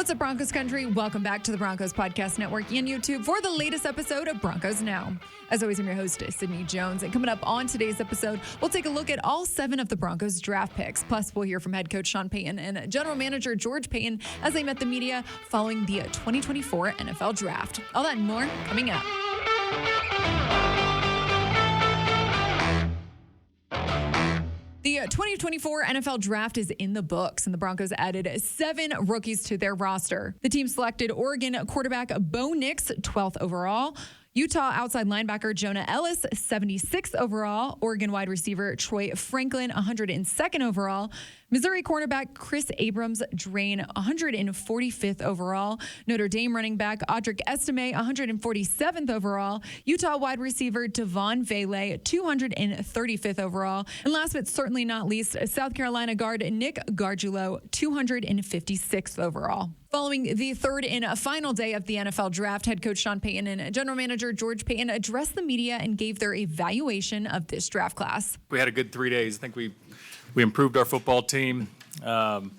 What's up, Broncos country? Welcome back to the Broncos Podcast Network and YouTube for the latest episode of Broncos Now. As always, I'm your host, Sydney Jones. And coming up on today's episode, we'll take a look at all 7 of the Broncos draft picks. Plus, we'll hear from head coach Sean Payton and general manager George Paton as they met the media following the 2024 NFL Draft. All that and more coming up. The 2024 NFL Draft is in the books, and the Broncos added 7 rookies to their roster. The team selected Oregon quarterback Bo Nix, 12th overall. Utah outside linebacker Jonah Ellis, 76th overall. Oregon wide receiver Troy Franklin, 102nd overall. Missouri cornerback Chris Abrams Drain, 145th overall. Notre Dame running back Audric Estime, 147th overall. Utah wide receiver Devon Vele, 235th overall. And last but certainly not least, South Carolina guard Nick Gargiulo, 256th overall. Following the third and final day of the NFL Draft, head coach Sean Payton and general manager George Paton addressed the media and gave their evaluation of this draft class. We had a good 3 days. I think we improved our football team. 7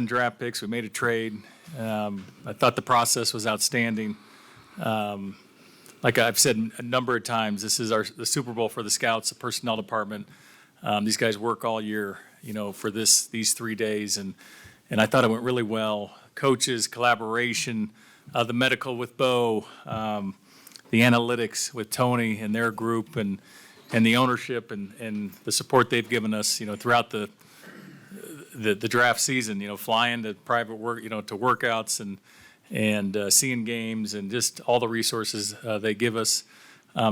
draft picks. We made a trade. I thought the process was outstanding. Like I've said a number of times, this is the Super Bowl for the scouts, the personnel department. These guys work all year, for these 3 days, and I thought it went really well. Coaches, collaboration, the medical with Bo, the analytics with Tony and their group, and the ownership and the support they've given us, throughout the draft season. Flying to private work, to workouts and seeing games and just all the resources they give us.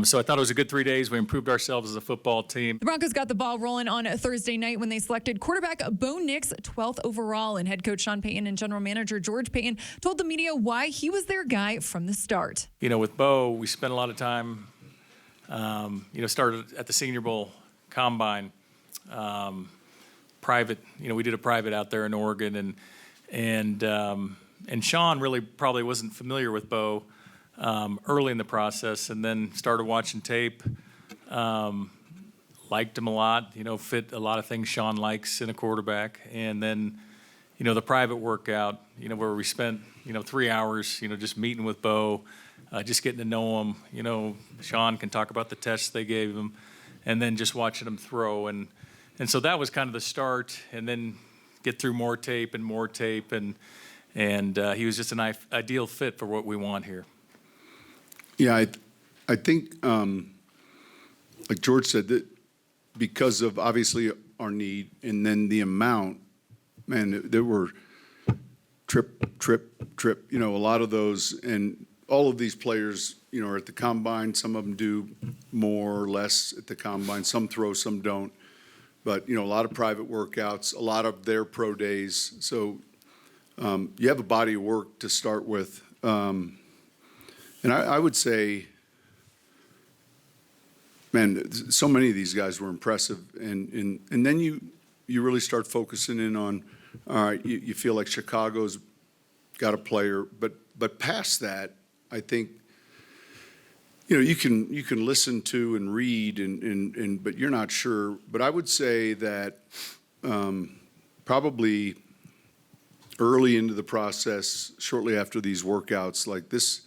So I thought it was a good 3 days. We improved ourselves as a football team. The Broncos got the ball rolling on Thursday night when they selected quarterback Bo Nix, 12th overall, and head coach Sean Payton and general manager George Paton told the media why he was their guy from the start. With Bo, we spent a lot of time, started at the Senior Bowl Combine, private. We did a private out there in Oregon, and Sean really probably wasn't familiar with Bo early in the process, and then started watching tape. Liked him a lot, fit a lot of things Sean likes in a quarterback. And then, the private workout, where we spent, 3 hours, just meeting with Bo, just getting to know him. Sean can talk about the tests they gave him, and then just watching him throw. And so that was kind of the start, and then get through more tape, and he was just an ideal fit for what we want here. Yeah, I think, like George said, that because of obviously our need and then the amount, man, there were trip, a lot of those, and all of these players, are at the combine. Some of them do more or less at the combine. Some throw, some don't. But, a lot of private workouts, a lot of their pro days. So you have a body of work to start with. And I would say, man, so many of these guys were impressive. And then you really start focusing in on, all right, you feel like Chicago's got a player. But past that, I think, you can listen to and read, but you're not sure. But I would say that probably early into the process, shortly after these workouts like this,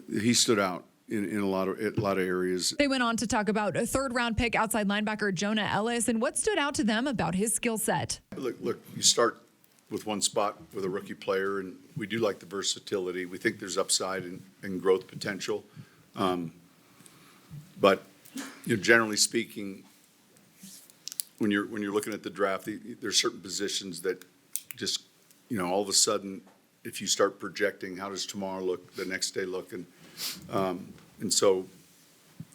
he stood out in a lot of areas. They went on to talk about a third-round pick outside linebacker Jonah Ellis and what stood out to them about his skill set. Look, you start with one spot with a rookie player, and we do like the versatility. We think there's upside and growth potential. But generally speaking, when you're looking at the draft, there's certain positions that just all of a sudden, if you start projecting, how does tomorrow look, the next day look, and so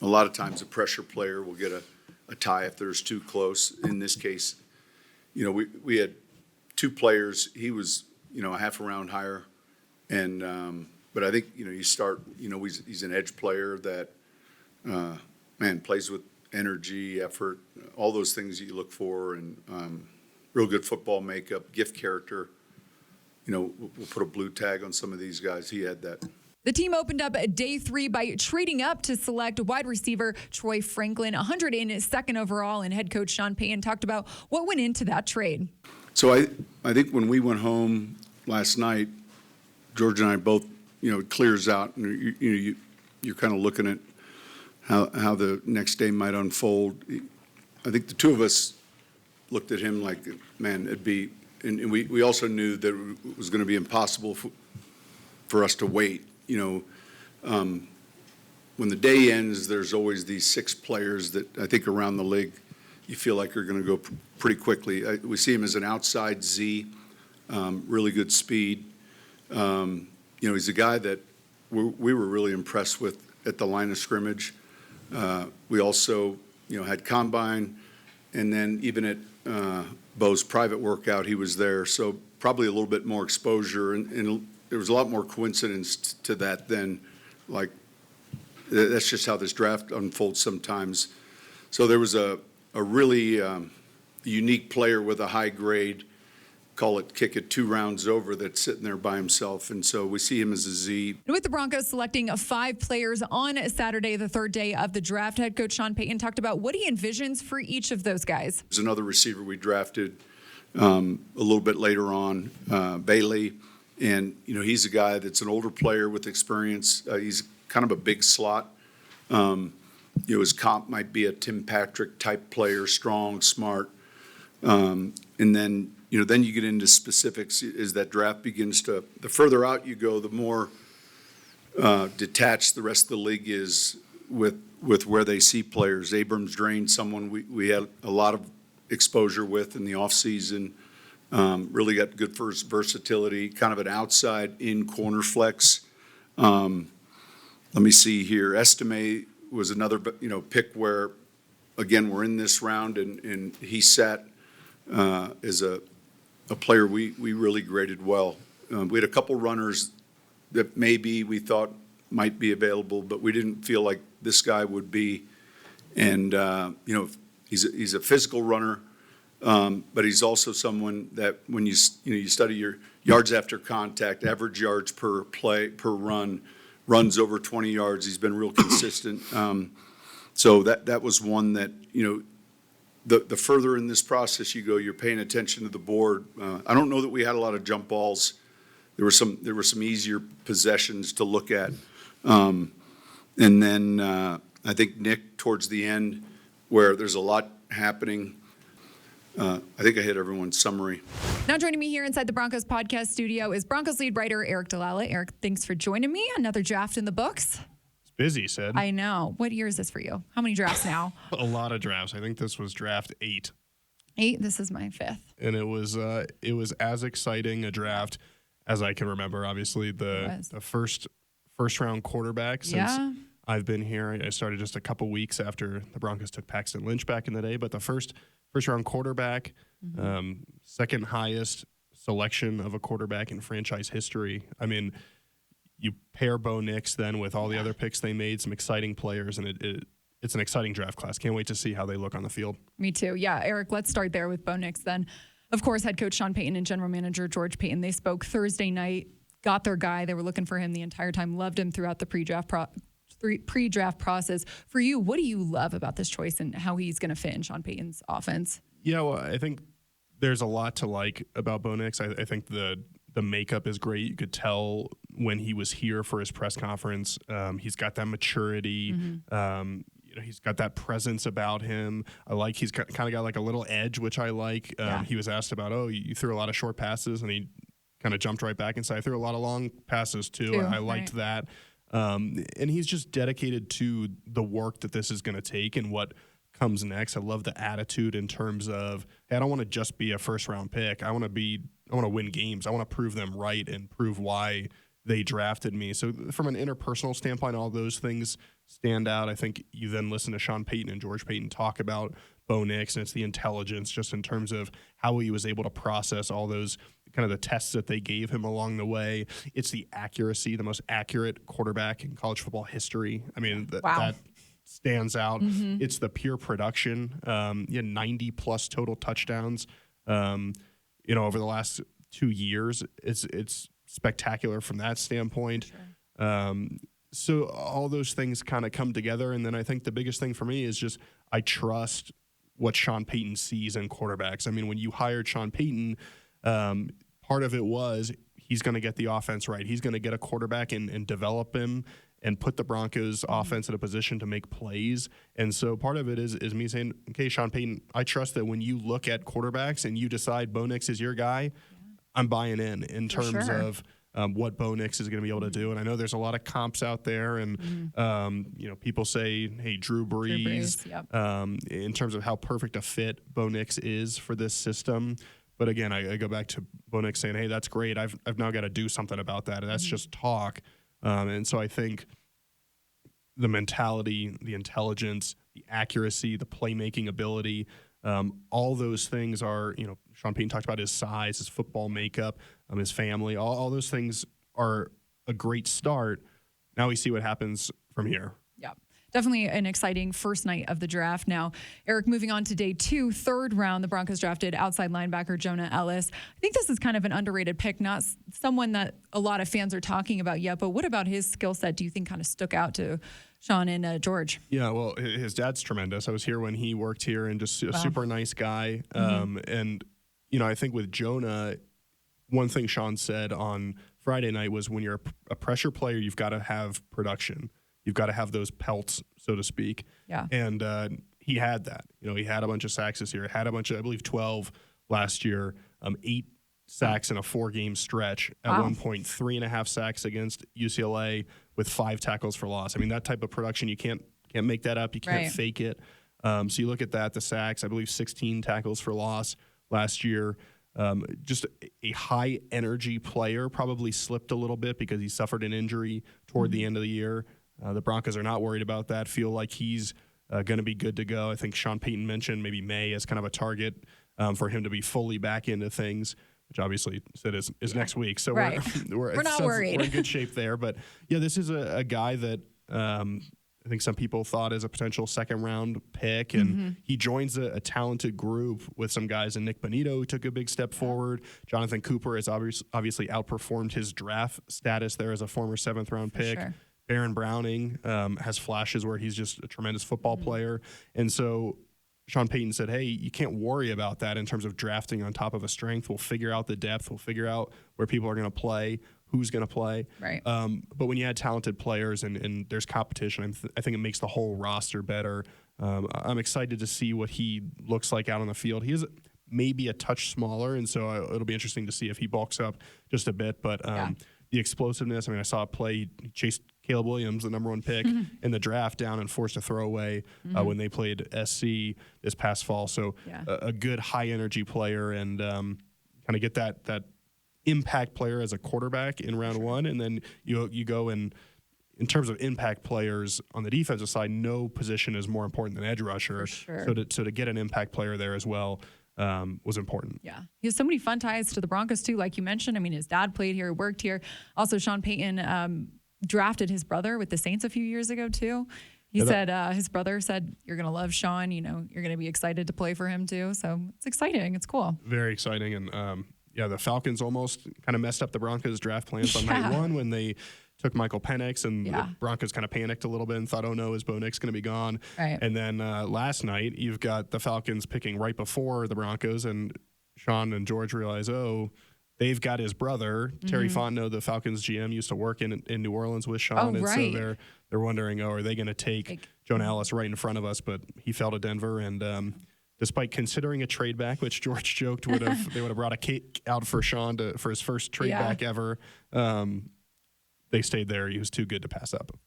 a lot of times a pressure player will get a tie if there's too close. In this case, we had 2 players. He was a half a round higher, and but I think you start he's an edge player that plays with energy, effort, all those things that you look for, and real good football makeup, gift character. We'll put a blue tag on some of these guys. He had that. The team opened up day 3 by trading up to select wide receiver Troy Franklin, 102nd overall, and head coach Sean Payton talked about what went into that trade. So I think when we went home last night, George and I both, it clears out, and you're kind of looking at how the next day might unfold. I think the two of us looked at him like, man, it'd be, and we also knew that it was going to be impossible for us to wait. When the day ends, there's always these 6 players that I think around the league you feel like are going to go pretty quickly. We see him as an outside Z, really good speed. He's a guy that we were really impressed with at the line of scrimmage. We also, had combine, and then even at Bo's private workout, he was there. So probably a little bit more exposure, and there was a lot more coincidence to that than like that's just how this draft unfolds sometimes. So there was a really unique player with a high grade, call it kick it 2 rounds over, that's sitting there by himself. And so we see him as a Z. With the Broncos selecting 5 players on Saturday, the 3rd day of the draft, head coach Sean Payton talked about what he envisions for each of those guys. There's another receiver we drafted a little bit later on, Bailey. And, he's a guy that's an older player with experience. He's kind of a big slot. His comp might be a Tim Patrick type player, strong, smart. And then, then you get into specifics as that draft begins to, the further out you go, the more detached the rest of the league is with where they see players. Abrams Drain, someone we had a lot of exposure with in the offseason. Really got good versatility, kind of an outside-in corner flex. Let me see here. Estime was another, pick where, again, we're in this round, and he sat as a player we really graded well. We had a couple runners that maybe we thought might be available, but we didn't feel like this guy would be. And, he's a physical runner. But he's also someone that when you study your yards after contact, average yards per play, per run, runs over 20 yards. He's been real consistent. So that was one that, the further in this process you go, you're paying attention to the board. I don't know that we had a lot of jump balls. There were some easier possessions to look at. And then I think Nick towards the end, where there's a lot happening. I think I hit everyone's summary. Now joining me here inside the Broncos podcast studio is Broncos lead writer Eric Delala. Eric, thanks for joining me. Another draft in the books. It's busy, Sid. I know. What year is this for you? How many drafts now? A lot of drafts. I think this was draft 8. 8? This is my 5th. And it was as exciting a draft as I can remember. Obviously, the first round quarterback since I've been here. I started just a couple weeks after the Broncos took Paxton Lynch back in the day, but the first round quarterback, second highest selection of a quarterback in franchise history. I mean, you pair Bo Nix then with all the other picks they made, some exciting players, and it's an exciting draft class. Can't wait to see how they look on the field. Me too. Yeah, Eric, let's start there with Bo Nix then. Of course, head coach Sean Payton and general manager George Payton, they spoke Thursday night, got their guy. They were looking for him the entire time, loved him throughout the pre-draft process. For you, what do you love about this choice and how he's going to fit in Sean Payton's offense? Yeah, well, I think there's a lot to like about Bo Nix. I think the makeup is great. You could tell when he was here for his press conference. He's got that maturity. He's got that presence about him. I like he's kind of got like a little edge, which I like. He was asked about, you threw a lot of short passes, and he kind of jumped right back and said, I threw a lot of long passes too. I liked that. And he's just dedicated to the work that this is going to take and what comes next. I love the attitude in terms of, hey, I don't want to just be a first-round pick. I want to win games. I want to prove them right and prove why they drafted me. So from an interpersonal standpoint, all those things stand out. I think you then listen to Sean Payton and George Payton talk about Bo Nix, and it's the intelligence just in terms of how he was able to process all those kind of the tests that they gave him along the way. It's the accuracy, the most accurate quarterback in college football history. I mean, that stands out. It's the pure production. 90-plus total touchdowns. Over the last 2 years, it's spectacular from that standpoint. Sure. So all those things kind of come together, and then I think the biggest thing for me is just I trust what Sean Payton sees in quarterbacks. I mean, when you hired Sean Payton, part of it was he's going to get the offense right. He's going to get a quarterback and develop him and put the Broncos offense in a position to make plays. And so part of it is me saying, okay, Sean Payton, I trust that when you look at quarterbacks and you decide Bo Nix is your guy, I'm buying in terms of what Bo Nix is going to be able to do. And I know there's a lot of comps out there, and people say, hey, Drew Brees, in terms of how perfect a fit Bo Nix is for this system. But again, I go back to Bo Nix saying, hey, that's great. I've now got to do something about that. And that's just talk. And so I think the mentality, the intelligence, the accuracy, the playmaking ability, all those things are, Sean Payton talked about his size, his football makeup, his family. All those things are a great start. Now we see what happens from here. Yeah, definitely an exciting first night of the draft. Now, Eric, moving on to day 2, third round, the Broncos drafted outside linebacker Jonah Ellis. I think this is kind of an underrated pick, not someone that a lot of fans are talking about yet, but what about his skill set do you think kind of stuck out to Sean and George? Yeah, well, his dad's tremendous. I was here when he worked here, and just a super nice guy. And, I think with Jonah, one thing Sean said on Friday night was when you're a pressure player, you've got to have production. You've got to have those pelts, so to speak. Yeah. And he had that. He had a bunch of sacks this year. Had a bunch of, I believe, 12 last year, 8 sacks in a 4-game stretch. At one point, 3.5 sacks against UCLA with 5 tackles for loss. I mean, that type of production, you can't make that up. You can't fake it. So you look at that, the sacks, I believe 16 tackles for loss last year. Just a high energy player, probably slipped a little bit because he suffered an injury toward the end of the year. The Broncos are not worried about that, feel like he's going to be good to go. I think Sean Payton mentioned maybe May as kind of a target for him to be fully back into things, which obviously said is next week. So we're not worried. We're in good shape there. But yeah, this is a guy that I think some people thought as a potential second-round pick, and he joins a talented group with some guys. And Nick Bonito, who took a big step forward. Jonathan Cooper has obviously outperformed his draft status there as a former 7th-round pick. Sure. Baron Browning has flashes where he's just a tremendous football player. And so Sean Payton said, hey, you can't worry about that in terms of drafting on top of a strength. We'll figure out the depth. We'll figure out where people are going to play, who's going to play. Right. But when you add talented players and there's competition, I think it makes the whole roster better. I'm excited to see what he looks like out on the field. He is maybe a touch smaller, and so it'll be interesting to see if he bulks up just a bit. But the explosiveness, I saw a play, he chased Caleb Williams, the number 1 pick in the draft, down and forced a throwaway when they played SC this past fall. So a good high-energy player, and kind of get that impact player as a quarterback in round 1, and then you go in terms of impact players on the defensive side, no position is more important than edge rusher. Sure. So to get an impact player there as well was important. Yeah. He has so many fun ties to the Broncos too, like you mentioned. His dad played here, worked here. Also, Sean Payton drafted his brother with the Saints a few years ago too. He said his brother said, you're going to love Sean, you're going to be excited to play for him too. So it's exciting. It's cool. Very exciting. And the Falcons almost kind of messed up the Broncos draft plans on night 1 when they took Michael Penix, and the Broncos kind of panicked a little bit and thought, oh no, is Bo Nix going to be gone? Right. And then last night, you've got the Falcons picking right before the Broncos, and Sean and George realize, they've got his brother, Terry Fontenot, the Falcons GM, used to work in New Orleans with Sean. And so they're wondering, are they going to take Jonah Ellis right in front of us? But he fell to Denver, and despite considering a trade back, which George joked they would have brought a cake out for Sean for his first trade back ever. They stayed there. He was too good to pass up.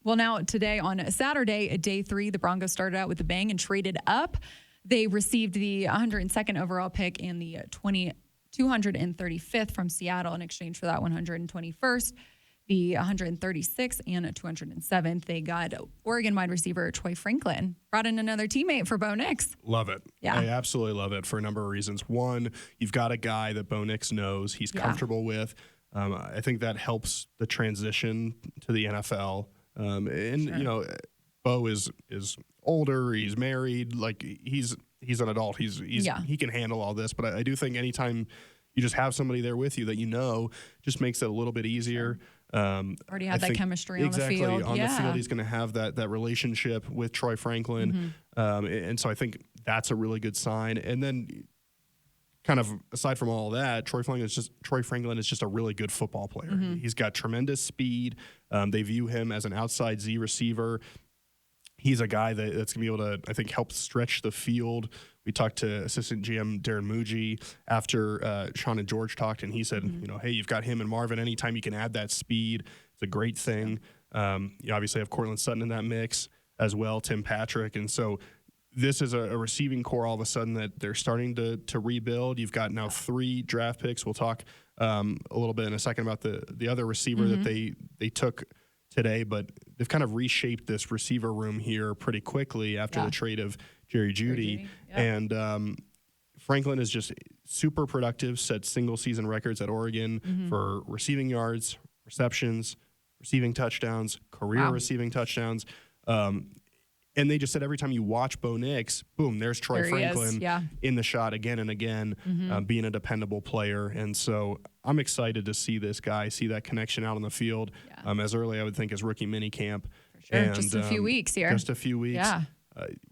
Well, now today on Saturday, day 3, the Broncos started out with a bang and traded up. They received the 102nd overall pick and the 235th from Seattle in exchange for that 121st. The 136th and 207th, they got Oregon wide receiver Troy Franklin. Brought in another teammate for Bo Nix. Love it. Yeah. I absolutely love it for a number of reasons. One, you've got a guy that Bo Nix knows, he's comfortable with. I think that helps the transition to the NFL. Bo is older, he's married, like he's an adult. He can handle all this. But I do think anytime you just have somebody there with you that just makes it a little bit easier. Already had that chemistry on the field. Exactly. On the field, he's going to have that relationship with Troy Franklin. And so I think that's a really good sign. And then kind of aside from all that, Troy Franklin is just a really good football player. He's got tremendous speed. They view him as an outside Z receiver. He's a guy that's going to be able to, I think, help stretch the field. We talked to assistant GM Darren Muji after Sean and George talked, and he said, hey, you've got him and Marvin. Anytime you can add that speed, it's a great thing. You obviously have Cortland Sutton in that mix as well, Tim Patrick. And so this is a receiving core all of a sudden that they're starting to rebuild. You've got now 3 draft picks. We'll talk a little bit in a second about the other receiver that they took today, but they've kind of reshaped this receiver room here pretty quickly after the trade of Jerry Jeudy. And Franklin is just super productive, set single-season records at Oregon for receiving yards, receptions, receiving touchdowns, career receiving touchdowns. And they just said every time you watch Bo Nix, boom, there's Troy Franklin in the shot again and again, being a dependable player. And so I'm excited to see this guy, see that connection out on the field as early, I would think, as rookie minicamp. For sure. And, just a few weeks here. Just a few weeks. Yeah.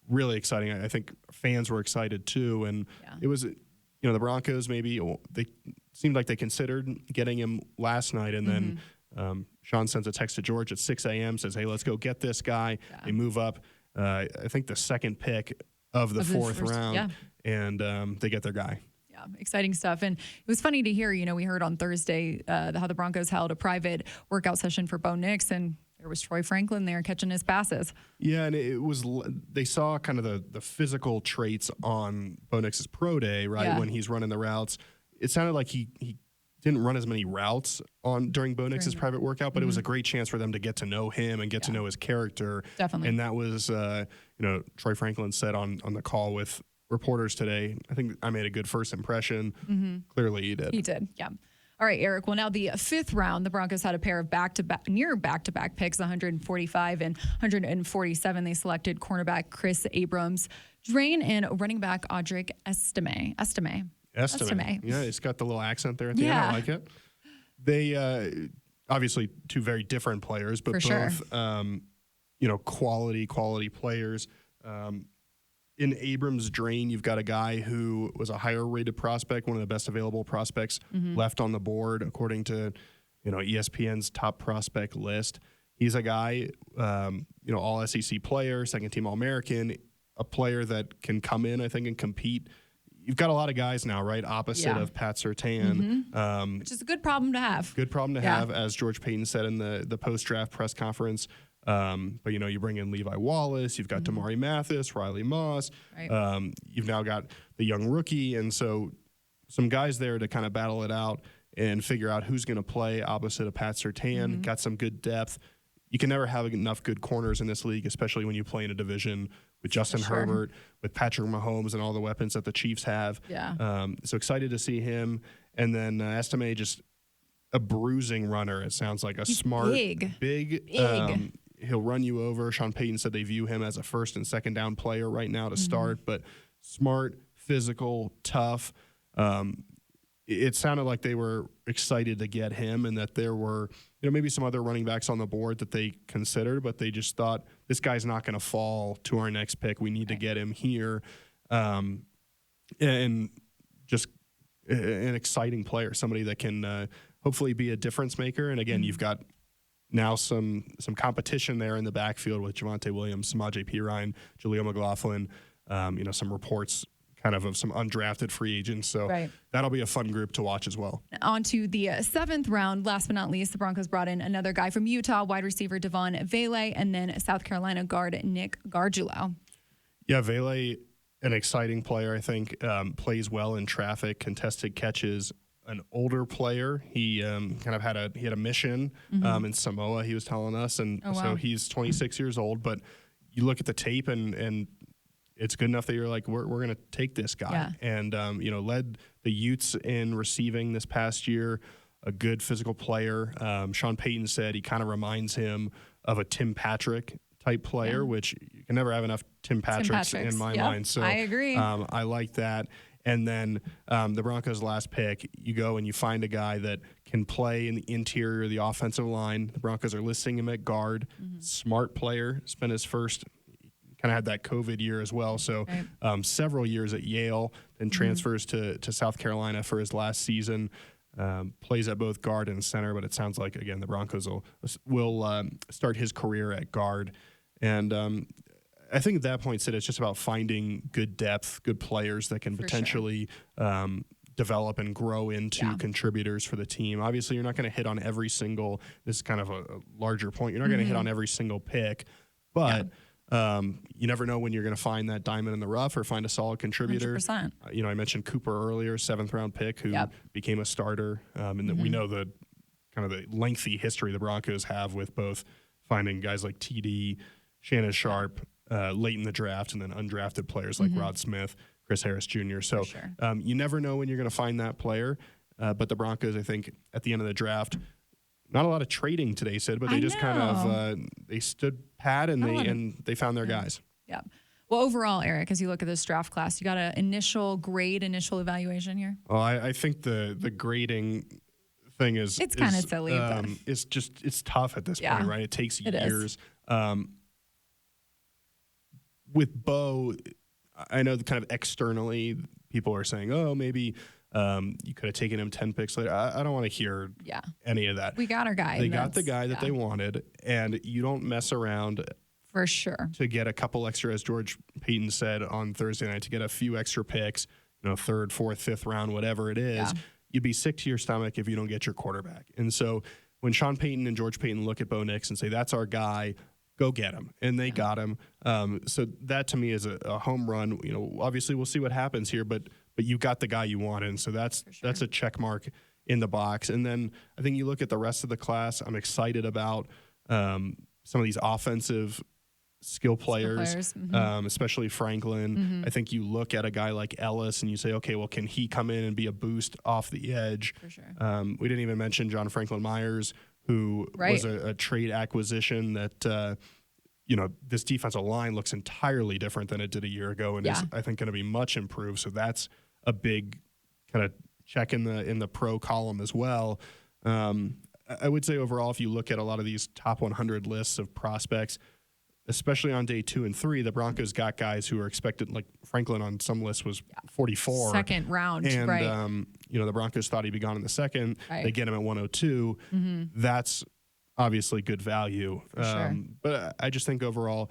Really exciting. I think fans were excited too. And it was, the Broncos maybe, they seemed like they considered getting him last night. And then Sean sends a text to George at 6 a.m., says, hey, let's go get this guy. They move up. I think the second pick of the fourth round, and they get their guy. Yeah, exciting stuff. And it was funny to hear, we heard on Thursday how the Broncos held a private workout session for Bo Nix, and there was Troy Franklin there catching his passes. Yeah, and it was, they saw kind of the physical traits on Bo Nix's pro day, right, when he's running the routes. It sounded like he didn't run as many routes during Bo Nix's private workout, but it was a great chance for them to get to know him and get to know his character. Definitely. And that was, Troy Franklin said on the call with reporters today, I think I made a good first impression. Clearly he did. He did, yeah. All right, Eric. Well, now the 5th round, the Broncos had a pair of near back-to-back picks, 145 and 147. They selected cornerback Chris Abrams, Drain, and running back Audric Estime. Yeah, it's got the little accent there at the end. I like it. They obviously 2 very different players, but For both quality players. In Abrams' Drain, you've got a guy who was a higher rated prospect, one of the best available prospects left on the board according to ESPN's top prospect list. He's a guy, all SEC player, second team All-American, a player that can come in, I think, and compete. You've got a lot of guys now, right, opposite of Pat Surtain. Which is a good problem to have. Good problem to have, as George Payton said in the post-draft press conference. But, you bring in Levi Wallace, you've got Damari Mathis, Riley Moss. Right. You've now got the young rookie. And so some guys there to kind of battle it out and figure out who's going to play opposite of Pat Surtain. Got some good depth. You can never have enough good corners in this league, especially when you play in a division with Justin Herbert, with Patrick Mahomes, and all the weapons that the Chiefs have. So excited to see him. And then Estime, just a bruising runner. It sounds like He's smart, big. He'll run you over. Sean Payton said they view him as a first and second down player right now to start, but smart, physical, tough. It sounded like they were excited to get him, and that there were, maybe some other running backs on the board that they considered, but they just thought, this guy's not going to fall to our next pick. We need to get him here. And just an exciting player, somebody that can hopefully be a difference maker. And again, you've got now some competition there in the backfield with Javonte Williams, Samaje Perine, Jaleel McLaughlin, some reports kind of some undrafted free agents. So that'll be a fun group to watch as well. On to the 7th round. Last but not least, the Broncos brought in another guy from Utah, wide receiver Devon Vele, and then South Carolina guard Nick Gargiulo. Yeah, Vele, an exciting player, I think, plays well in traffic, contested catches. An older player. He kind of had a mission in Samoa, he was telling us. And so he's 26 years old, but you look at the tape and it's good enough that you're like, we're going to take this guy. And, led the Utes in receiving this past year, a good physical player. Sean Payton said he kind of reminds him of a Tim Patrick type player, which you can never have enough Tim Patricks in my mind. So I agree. I like that. And then the Broncos' last pick, you go and you find a guy that can play in the interior of the offensive line. The Broncos are listing him at guard. Smart player. Spent his first, kind of had that COVID year as well. So several years at Yale. and transfers to South Carolina for his last season. Plays at both guard and center, but it sounds like, again, the Broncos will start his career at guard. And I think at that point, Sid, it's just about finding good depth, good players that can potentially develop and grow into contributors for the team. Obviously, you're not going to hit on every single, this is kind of a larger point, you're not going to hit on every single pick, but you never know when you're going to find that diamond in the rough or find a solid contributor. 100%. I mentioned Cooper earlier, 7th round pick who became a starter. And that we know the kind of the lengthy history the Broncos have with both finding guys like TD, Shannon Sharp, late in the draft, and then undrafted players like Rod Smith, Chris Harris Jr. So you never know when you're going to find that player. But the Broncos, I think, at the end of the draft, not a lot of trading today, Sid, but they just kind of they stood pat and they found their guys. Yeah. Well, overall, Eric, as you look at this draft class, you got an initial evaluation here? Well, I think the grading thing is it's kind of silly. But it's tough at this point, right? It takes years. With Bo, I know kind of externally people are saying, oh, maybe you could have taken him 10 picks later. I don't want to hear any of that. We got our guy. They got the guy that they wanted, and you don't mess around. For sure. To get a couple extra, as George Payton said on Thursday night, to get a few extra picks, 3rd, 4th, 5th round, whatever it is, you'd be sick to your stomach if you don't get your quarterback. And so when Sean Payton and George Payton look at Bo Nix and say, that's our guy, go get him. And they got him. So that to me is a home run. Obviously we'll see what happens here, but you got the guy you wanted. And so that's a check mark in the box. And then I think you look at the rest of the class, I'm excited about some of these offensive skill players. Especially Franklin. I think you look at a guy like Ellis and you say, okay, well, can he come in and be a boost off the edge? For sure. We didn't even mention John Franklin Myers, who was a trade acquisition that, this defensive line looks entirely different than it did a year ago and is, I think, going to be much improved. So that's a big kind of check in the pro column as well. I would say overall, if you look at a lot of these top 100 lists of prospects, especially on day 2 and 3, the Broncos got guys who are expected, like Franklin on some lists was 44. Second round, and, right. The Broncos thought he'd be gone in the second. Right. They get him at 102. That's obviously good value. Sure. But I just think overall,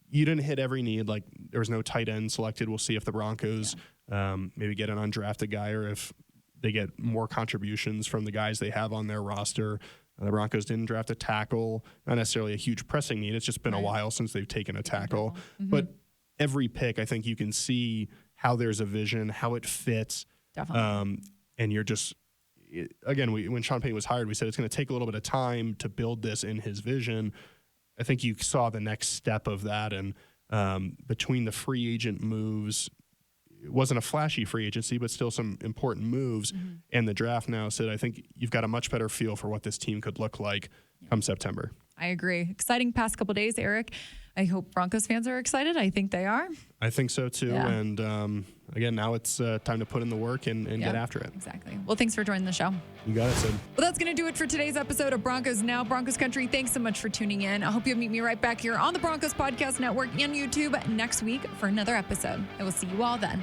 you didn't hit every need. Like, there was no tight end selected. We'll see if the Broncos maybe get an undrafted guy or if they get more contributions from the guys they have on their roster. The Broncos didn't draft a tackle, not necessarily a huge pressing need. It's just been a while since they've taken a tackle. But every pick, I think you can see how there's a vision, how it fits. Definitely. And you're just, again, when Sean Payton was hired, we said it's going to take a little bit of time to build this in his vision. I think you saw the next step of that. And between the free agent moves, it wasn't a flashy free agency, but still some important moves. And the draft now, Sid, I think you've got a much better feel for what this team could look like come September. I agree. Exciting past couple days, Eric. I hope Broncos fans are excited. I think they are. I think so too. Yeah. And again, now it's time to put in the work and get after it. Exactly. Well, thanks for joining the show. You got it, Sid. Well, that's going to do it for today's episode of Broncos Now, Broncos Country. Thanks so much for tuning in. I hope you'll meet me right back here on the Broncos Podcast Network and YouTube next week for another episode. I will see you all then.